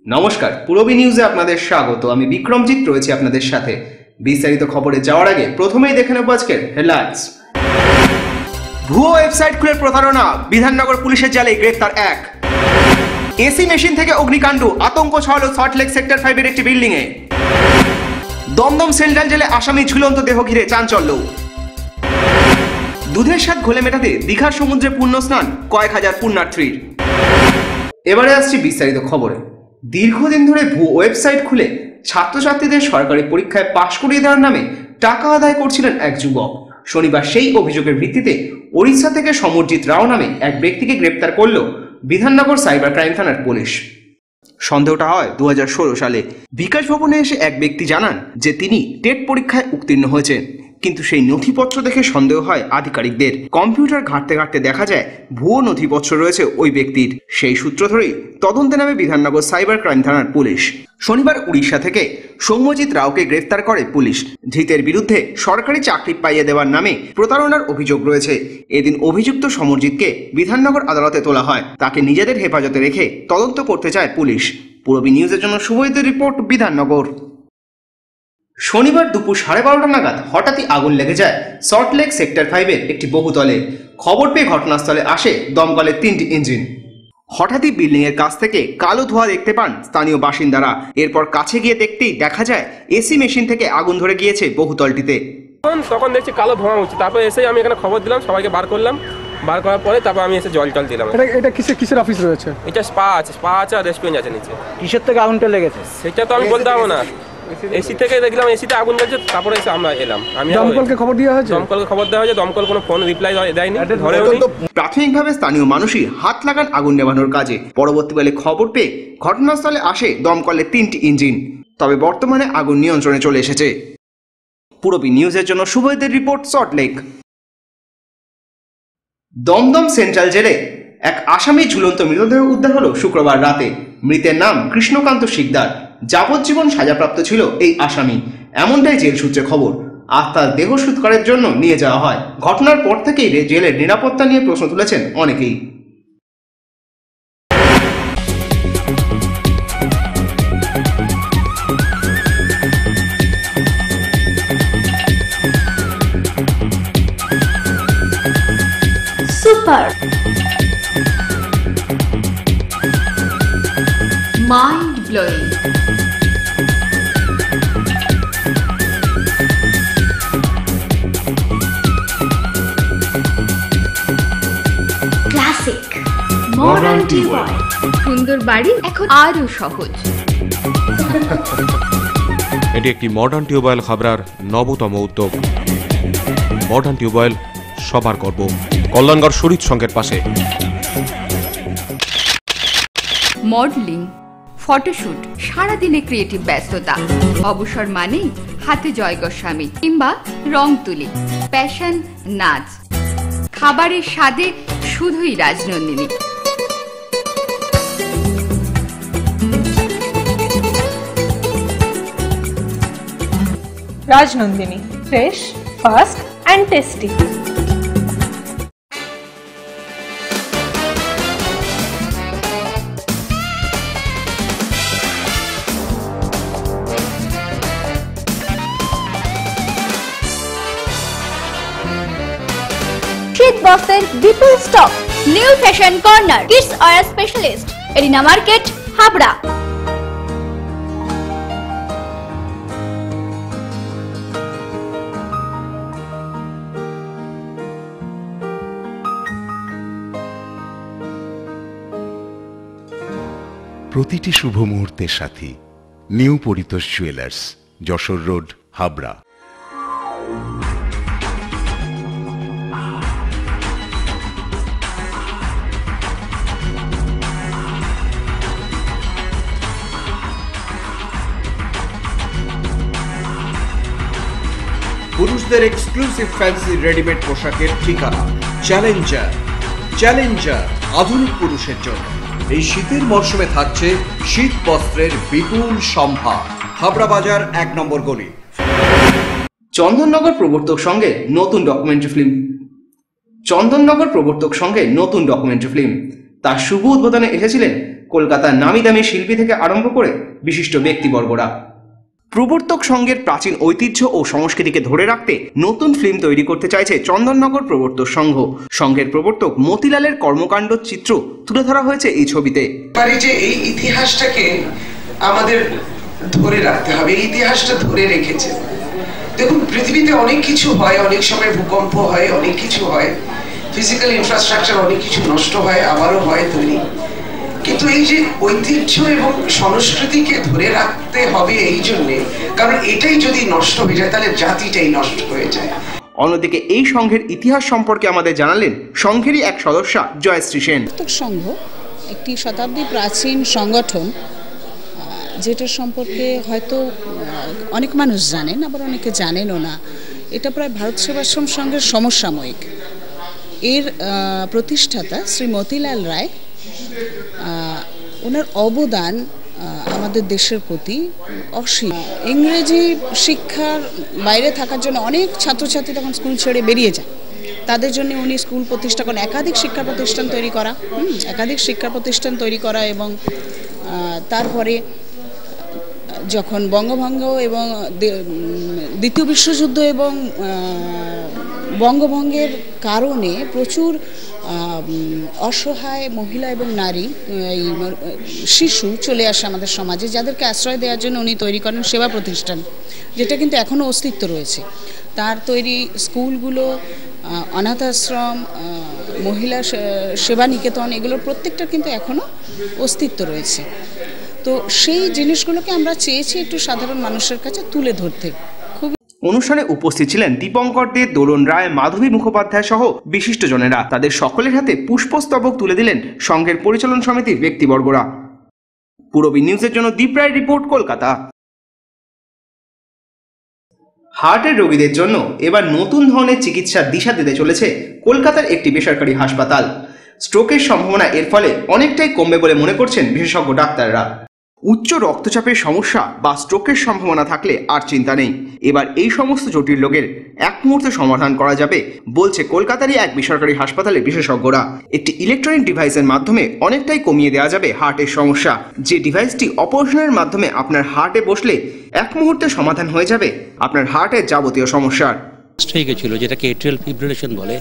নমস্কার, পূরবী নিউজে আপনাদের স্বাগত। আমি বিক্রমজিৎ রয়েছি আপনাদের সাথে। বিস্তারিত খবরে যাওয়ার আগে প্রথমেই দেখে নেব আজকের হেডলাইন্স। ভুয়ো ওয়েবসাইট খুলে প্রতারণা, বিধাননগর পুলিশের জালে গ্রেফতার এক। এসি মেশিন থেকে অগ্নিকাণ্ড, আতঙ্ক ছড়ালো সল্টলেক সেক্টর 5 এর একটি বিল্ডিং এ। দমদম সেন্ট্রাল জেলে আসামি ঝুলন্ত দেহ ঘিরে চাঞ্চল্য। দুধের স্বাদ ঘোলে মেটাতে দীঘার সমুদ্রে পুণ্য স্নান কয়েক হাজার পুণ্যার্থীর। এবারে আসছি বিস্তারিত খবরে। দীর্ঘদিন ধরে ভুয়ো ওয়েবসাইট খুলে ছাত্রছাত্রীদের সরকারি পরীক্ষায় পাশ করিয়ে দেওয়ার নামে টাকা আদায় করছিলেন এক যুবক। শনিবার সেই অভিযোগের ভিত্তিতে ওড়িশা থেকে সমরজিৎ রাও নামে এক ব্যক্তিকে গ্রেপ্তার করল বিধাননগর সাইবার ক্রাইম থানার পুলিশ। সন্দেহটা হয় 2016 সালে। বিকাশ ভবনে এসে এক ব্যক্তি জানান যে তিনি টেট পরীক্ষায় উত্তীর্ণ হয়েছেন, কিন্তু সেই নথিপত্র দেখে সন্দেহ হয় আধিকারিকদের। কম্পিউটার ঘাঁটতে ঘাঁটতে দেখা যায় ভুয়ো নথিপত্র রয়েছে ওই ব্যক্তির। সেই সূত্র ধরেই তদন্তে নামে বিধাননগর সাইবার ক্রাইম থানার পুলিশ। শনিবার উড়িষ্যা থেকে সৌম্যজিৎ রাওকে গ্রেফতার করে পুলিশ। ধৃতের বিরুদ্ধে সরকারি চাকরি পাইয়ে দেওয়ার নামে প্রতারণার অভিযোগ রয়েছে। এদিন অভিযুক্ত সমরজিৎকে বিধাননগর আদালতে তোলা হয়। তাকে নিজেদের হেফাজতে রেখে তদন্ত করতে চায় পুলিশ। পূরবী নিউজের জন্য শুভজিতের রিপোর্ট, বিধাননগর। শনিবার দুপুর 12:30 নাগাদ হঠাৎই আগুন লেগে যায় সল্টলেক সেক্টর 5 এর একটি বহুতলে। খবর পেয়ে ঘটনাস্থলে আসে দমকলের 3টি ইঞ্জিন। হঠাৎই বিল্ডিং এর কাছ থেকে কালো ধোঁয়া দেখতে পান স্থানীয় বাসিন্দারা। এরপর কাছে গিয়ে দেখতেই দেখা যায় এসি মেশিন থেকে আগুন ধরে গিয়েছে বহুতলটিতে। তখন দেখছি কালো ধোঁয়া উঠছে। তারপর এসে আমি এখানে খবর দিলাম, সবাইকে বার করলাম। বার করার পরে তারপর আমি এসে জল টল দিলাম। এটা কিসের অফিস রয়েছে? এটা স্পা আছে আর রেস্টুরেন্ট আছে নিচে। কিসের থেকে আগুনটা লেগেছে সেটা তো আমি বলতে পারবো না। এসি থেকে দেখলাম এসিতে আগুন জ্বলছে, তারপরে এসে আমরা এলাম। আমি দমকলকে খবর দেওয়া হয়েছে? দমকলকে খবর দেওয়া হয়েছে। দমকল কোনো ফোন রিপ্লাই দেয়নি, ধরেও নি। প্রাথমিকভাবে স্থানীয় মানুষই হাত লাগান আগুন নেভানোর কাজে। পরবর্তীকালে খবর পেয়ে ঘটনাস্থলে আসে দমকলের 3টি ইঞ্জিন। তবে বর্তমানে আগুন নিয়ন্ত্রণে চলে এসেছে। পূরবী নিউজের জন্য শুভজিতের রিপোর্ট, সল্টলেক। দমদম সেন্ট্রাল জেলে এক আসামি ঝুলন্ত মৃতদেহ উদ্ধার হলো শুক্রবার রাতে। মৃতের নাম কৃষ্ণকান্ত শিকদার। যাবজ্জীবন সাজাপ্রাপ্ত ছিল এই আসামি, এমনটাই জেল সূত্রে খবর। আর তার দেহ সৎকারের জন্য নিয়ে যাওয়া হয়। ঘটনার পর থেকেই জেলের নিরাপত্তা নিয়ে প্রশ্ন তুলেছেন অনেকেই। Super mind blowing, classic, modern tubewell. সুন্দর বাড়ি এখন আরো সহজ। এটি একটি মডার্ন টিউবওয়েল খাবরার নবতম উদ্যোগ। মডার্ন টিউবওয়েল সবার গর্ব। কল্যাণগড় শরীর সংঘের পাশে। মডেলিং, ফটোশুট, সারাদিনে ক্রিয়েটিভ ব্যস্ততা, অবসর মানেই হাতে জয় গোস্বামী কিংবা রং তুলি, প্যাশন, নাচ, খাবারের স্বাদে শুধুই Rajnandini. Rajnandini, fresh, fast and tasty. শীত বস্ত্রের বিপুল stock, new fashion corner, kids wear specialist, arena market, Habra. প্রতিটি শুভ মুহূর্তের সাথী new Paritosh jewellers, Jessore road, Habra. পুরুষদের এক্সক্লুসিভ ফ্যান্সি রেডিমেড পোশাকের ঠিকানা চ্যালেঞ্জার, আধুনিক পুরুষের জন্য। এই শীতের মরশুমে থাকছে শীত বস্ত্রের বিপুল সম্ভার। হাবড়া বাজার 1 নম্বর গলি। চন্দননগর প্রবর্তক সঙ্গে নতুন ডকুমেন্টারি ফিল্ম। তার শুভ উদ্বোধনে এসেছিলেন কলকাতার নামি দামি শিল্পী থেকে আরম্ভ করে বিশিষ্ট ব্যক্তিবর্গরা। প্রবর্তক সংঘের প্রাচীন ঐতিহ্য ও সংস্কৃতিকে ধরে রাখতে নতুন ফিল্ম তৈরি করতে চাইছে চন্দননগর প্রবর্তক সংঘ। সংঘের প্রবর্তক মতিলালের কর্মকাণ্ড চিত্র তুলে ধরা হয়েছে এই ছবিতে। যে এই ইতিহাসটাকে আমাদের ধরে রাখতে হবে, এই ইতিহাসটা ধরে রেখেছে। দেখুন, পৃথিবীতে অনেক কিছু হয়, অনেক সময় ভূকম্প হয়, অনেক কিছু হয়, ফিজিক্যাল ইনফ্রাস্ট্রাকচার অনেক কিছু নষ্ট হয়, আবারও হয় তৈরি। কিন্তু এই যে ঐতিহ্য এবং সংস্কৃতিকে ধরে রাখতে হবে এই জন্যে, কারণ এটাই যদি নষ্ট হয়ে যায় তাহলে জাতিটাই নষ্ট হয়ে যায়। অন্যদিকে এই সংঘের ইতিহাস সম্পর্কে আমাদের জানালেন সংঘেরই এক সদস্যা জয়শ্রী সেন। সংঘ একটি শতাব্দী প্রাচীন সংগঠন, যেটার সম্পর্কে হয়তো অনেক মানুষ জানেন, আবার অনেকে জানেনও না। এটা প্রায় ভারত সেবাশ্রম সংঘের সমসাময়িক। এর প্রতিষ্ঠাতা শ্রী মতিলাল রায়, ওনার অবদান আমাদের দেশের প্রতি অসীম। ইংরেজি শিক্ষার বাইরে থাকার জন্য অনেক ছাত্রছাত্রী তখন স্কুল ছেড়ে বেরিয়ে যায়। তাদের জন্য উনি স্কুল প্রতিষ্ঠা করেন, একাধিক শিক্ষা প্রতিষ্ঠান তৈরি করা এবং তারপরে যখন বঙ্গভঙ্গ এবং দ্বিতীয় বিশ্বযুদ্ধ এবং বঙ্গভঙ্গের কারণে প্রচুর অসহায় মহিলা এবং নারী, শিশু চলে আসে আমাদের সমাজে, যাদেরকে আশ্রয় দেওয়ার জন্য উনি তৈরি করেন সেবা প্রতিষ্ঠান, যেটা কিন্তু এখনও অস্তিত্ব রয়েছে। তার তৈরি স্কুলগুলো, অনাথ আশ্রম, মহিলা সেবা নিকেতন, এগুলোর প্রত্যেকটা কিন্তু এখনও অস্তিত্ব রয়েছে। তো সেই জিনিসগুলোকে আমরা চেয়েছি একটু সাধারণ মানুষের কাছে তুলে ধরতে। অনুষ্ঠানে উপস্থিত ছিলেন দীপঙ্কর দে, দোলন রায়, মাধবী মুখোপাধ্যায় সহ বিশিষ্টজনেরা। তাদের সকলের হাতে পুষ্পস্তবক তুলে দিলেন সংঘের পরিচালন সমিতির ব্যক্তিবর্গরা। পূরবী নিউজের জন্য দীপ রায়ের রিপোর্ট, কলকাতা। হার্টের রোগীদের জন্য এবার নতুন ধরনের চিকিৎসার দিশা দিতে চলেছে কলকাতার একটি বেসরকারি হাসপাতাল। স্ট্রোকের সম্ভাবনা এর ফলে অনেকটাই কমবে বলে মনে করছেন বিশেষজ্ঞ ডাক্তাররা। উচ্চ রক্তচাপের সমস্যা বা স্ট্রোকের সম্ভাবনা থাকলে আর চিন্তা নেই, এবার এই সমস্ত জটিল রোগের এক মুহূর্তে সমাধান করা যাবে বলছে কলকাতারই এক বেসরকারি হাসপাতালের বিশেষজ্ঞরা। একটি ইলেকট্রনিক ডিভাইসের মাধ্যমে অনেকটাই কমিয়ে দেওয়া যাবে হার্টের সমস্যা। যে ডিভাইসটি অপারেশনের মাধ্যমে আপনার হার্টে বসলে এক মুহূর্তে সমাধান হয়ে যাবে আপনার হার্টের যাবতীয় সমস্যার। হয়ে গেছিল, যেটাকে এট্রিয়াল ফিব্রিলেশন বলে,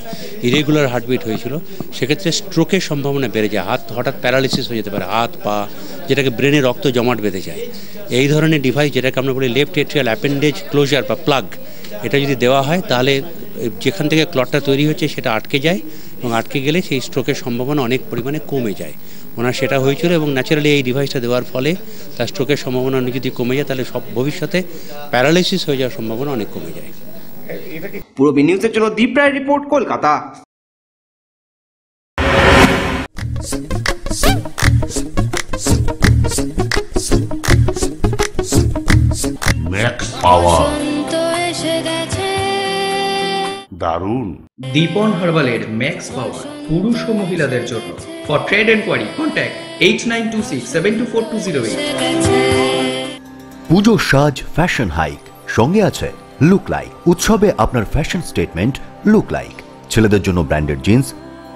ইরেগুলার হার্টবিট হয়েছিল, সেক্ষেত্রে স্ট্রোকের সম্ভাবনা বেড়ে যায়। হঠাৎ প্যারালিসিস হয়ে যেতে পারে, হাত পা, যেটাকে ব্রেনে রক্ত জমাট বেঁধে যায়। এই ধরনের ডিভাইস, যেটাকে আমরা বলি লেফট এট্রিয়াল অ্যাপেন্ডেজ ক্লোজার বা প্লাগ, এটা যদি দেওয়া হয় তাহলে যেখান থেকে ক্লটটা তৈরি হচ্ছে সেটা আটকে যায়, এবং আটকে গেলে সেই স্ট্রোকের সম্ভাবনা অনেক পরিমাণে কমে যায়। ওনার সেটা হয়েছিল, এবং ন্যাচারালি এই ডিভাইসটা দেওয়ার ফলে তার স্ট্রোকের সম্ভাবনা যদি কমে যায় তাহলে ভবিষ্যতে প্যারালাইসিস হয়ে যাওয়ার সম্ভাবনা অনেক কমে যায়। পূরবী নিউজের জন্য দীপ রায়ের রিপোর্ট, কলকাতা। ম্যাক্স পাওয়ার দারুণ। দীপন হার্বালের ম্যাক্স পাওয়ার পুরুষ ও মহিলাদের জন্য। For trade enquiry contact 8926724208। পুজো সাজ ফ্যাশন হাইক, সঙ্গে আছে লুক লাইক। উৎসবে আপনার ফ্যাশন স্টেটমেন্ট লুক লাইক। ছেলেদের জন্য branded jeans,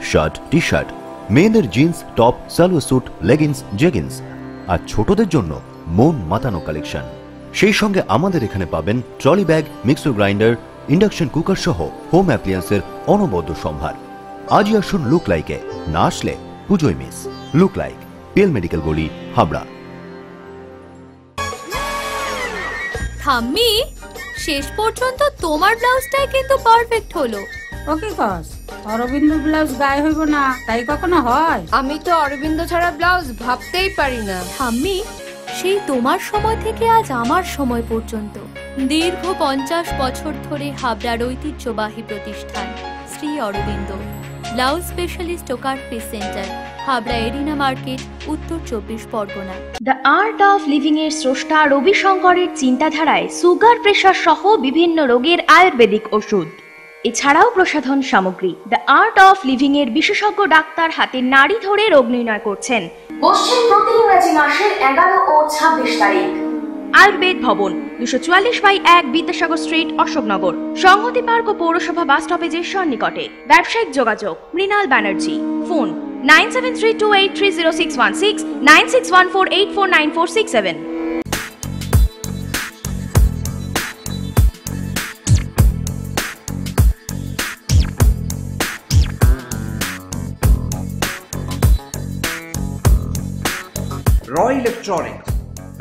shirt, T shirt, মেয়েদের jeans, top, salwar suit, leggings, jeggings, আর ছোটদের জন্য মন মাতানো কালেকশন। সেই সঙ্গে আমাদের এখানে পাবেন trolley bag, mixer grinder, induction cooker সহ হোম অ্যাপ্লিয়েন্সের অনবদ্য সম্ভার। আজই আসুন লুক লাইকে, না আসলে পুজোয় miss. Look like, PL medical গলি, হাবড়া। থাম্মি, শেষ পর্যন্ত তোমার ব্লাউজটাই কিন্তু পারফেক্ট হলো। ওকে কস, অরবিন্দ ব্লাউজ গায়ে হইব না, তাই কখনো হয়? আমি তো অরবিন্দ ছাড়া ব্লাউজ ভাবতেই পারি না। থাম্মি, সেই তোমার সময় থেকে আজ আমার সময় পর্যন্ত দীর্ঘ 50 বছর ধরে হাবড়ার ঐতিহ্যবাহী প্রতিষ্ঠান শ্রী অরবিন্দ ব্লাউজ স্পেশালিস্ট ও cut piece centre, Habra arena market, উত্তর 24 Parganas. The art of living এর স্রষ্টা রবি শঙ্করের চিন্তাধারায় সুগার, প্রেশার সহ বিভিন্ন রোগের আয়ুর্বেদিক ওষুধ, এছাড়াও প্রসাধন সামগ্রী। দ্য আর্ট অফ লিভিং এর বিশেষজ্ঞ ডাক্তার হাতে নাড়ি ধরে রোগ নির্ণয় করছেন। বসছেন প্রতি ইংরাজি মাসের 11 ও 26 তারিখ। আয়ুর্বেদ ভবন, 244/1 বিদ্যাসাগর স্ট্রিট, অশোকনগর, সংহতি পার্ক ও পৌরসভা বাস স্টপেজের সন্নিকটে। ব্যবসায়িক যোগাযোগ Mrinal Banerjee, phone 9732830616, 9614849467. Roy Electronics,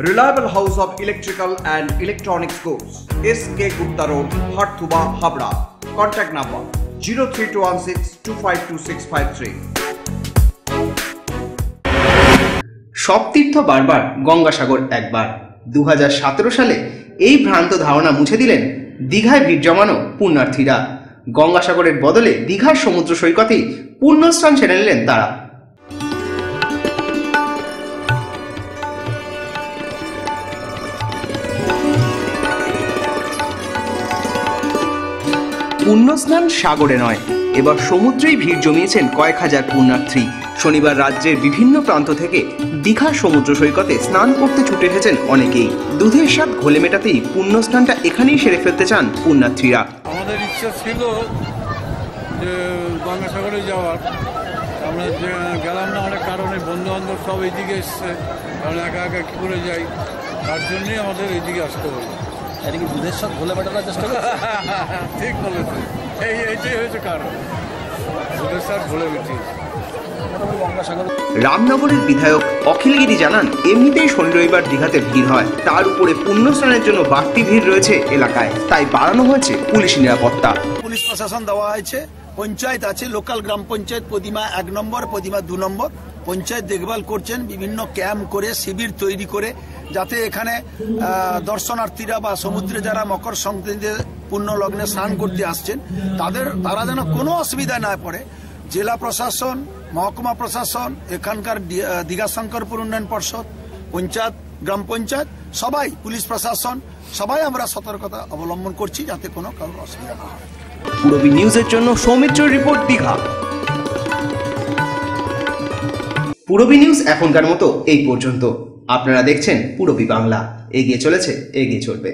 reliable house of electrical and electronics goods. SK Gupta Road, Harthuba, Habra. Contact number 03216252653. সব তীর্থ বারবার, গঙ্গাসাগর একবার। 2017 সালে এই ভ্রান্ত ধারণা মুছে দিলেন দীঘায় ভিড় জমানো পুণ্যার্থীরা। গঙ্গাসাগরের বদলে দীঘার সমুদ্র সৈকতেই পুণ্যস্নান সেরে নিলেন তারা। পুণ্যস্নান সাগরে নয়, এবার সমুদ্রেই ভিড় জমিয়েছেন কয়েক হাজার পুণ্যার্থী। শনিবার রাজ্যের বিভিন্ন প্রান্ত থেকে দীঘার সমুদ্র সৈকতে স্নান করতে ছুটে এসেছেন অনেকেই। দুধের স্বাদ ঘোলে মেটাতেই পুণ্যস্নানটা এখানেই সেরে ফেলতে চান পুণ্যার্থীরা। আমাদের ইচ্ছা ছিল যে গঙ্গাসাগরে যাওয়ার, আমরা গেলাম না অনেক কারণে, বন্ধু বান্ধব সব এইদিকে এসছে, কারণ একা একা কী করে যাই, তার জন্যই আমাদের এইদিকে আসতে হলো। এটা কি দুধের স্বাদ ঘোলে মেটানোর চেষ্টা করছে? ঠিক বলেছে, এইটাই হয়েছে কারণ, দুধের স্বাদ ঘোলে মেটিয়েছে। রামনগরের বিধায়ক অখিলগিরি জানান, এমনিতেই শনি রবিবার দীঘাতে ভিড় হয়, তার উপরে পুণ্যস্নানের জন্য বাড়তি ভিড় রয়েছে এলাকায়, তাই বাড়ানো হয়েছে পুলিশ নিরাপত্তা। পুলিশ প্রশাসন দেওয়া হয়েছে, পঞ্চায়েত আছে, লোকাল গ্রাম পঞ্চায়েত প্রতিমা 1 নম্বর, প্রতিমা 2 নম্বর পঞ্চায়েত দেখভাল করছেন, বিভিন্ন ক্যাম্প করে শিবির তৈরি করে, যাতে এখানে দর্শনার্থীরা বা সমুদ্রে যারা মকর সংক্রান্তিতে পুণ্য লগ্নে স্নান করতে আসছেন তারা যেন কোনো অসুবিধা না পড়ে। জেলা প্রশাসন, মহকুমা প্রশাসন, এখানকার দীঘা শঙ্করপুর উন্নয়ন পর্ষদ, পঞ্চায়েত, গ্রাম পঞ্চায়েত, সবাই, পুলিশ প্রশাসন, সবাই আমরা সতর্কতা অবলম্বন করছি যাতে কোনো কারোর অসুবিধা না হয়। পুরবী নিউজের জন্য সৌমিত্র রিপোর্ট, দীঘা। পুরবী নিউজ এখনকার মতো এই পর্যন্ত। আপনারা দেখছেন পুরবী বাংলা, এগিয়ে চলেছে, এগিয়ে চলবে।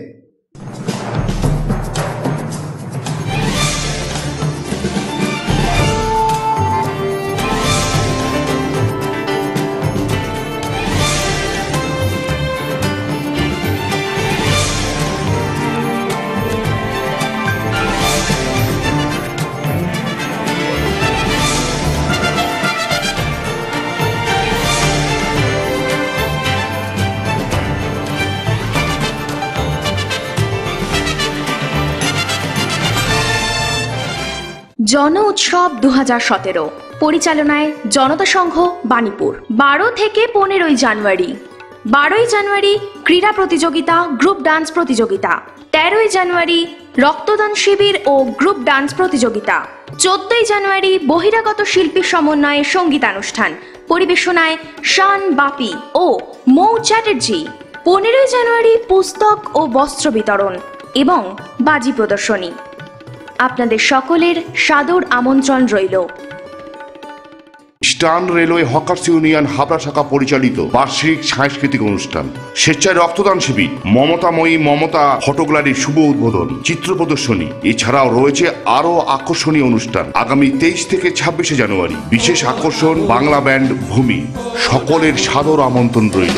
জন উৎসব 2017 পরিচালনায় জনতা সংঘ বাণীপুর। 12 থেকে 15 জানুয়ারি। 12 জানুয়ারি ক্রীড়া প্রতিযোগিতা, গ্রুপ ডান্স প্রতিযোগিতা। 13 জানুয়ারি রক্তদান শিবির ও গ্রুপ ডান্স প্রতিযোগিতা। 14 জানুয়ারি বহিরাগত শিল্পী সমন্বয়ে সঙ্গীতানুষ্ঠান, পরিবেশনায় শান বাপি ও মৌ চ্যাটার্জি। 15 জানুয়ারি পুস্তক ও বস্ত্র বিতরণ এবং বাজি প্রদর্শনী। আপনাদের সকলের সাদর আমন্ত্রণ রইল। Eastern railway hawkers union Habra শাখা পরিচালিত বার্ষিক সাংস্কৃতিক অনুষ্ঠান, স্বেচ্ছায় রক্তদান শিবির, মমতাময়ী মমতা ফটোগ্যালারির শুভ উদ্বোধন, চিত্র প্রদর্শনী, এছাড়াও রয়েছে আরো আকর্ষণীয় অনুষ্ঠান। আগামী 23 থেকে 26 জানুয়ারি বিশেষ আকর্ষণ বাংলা ব্যান্ড ভূমি। সকলের সাদর আমন্ত্রণ রইল।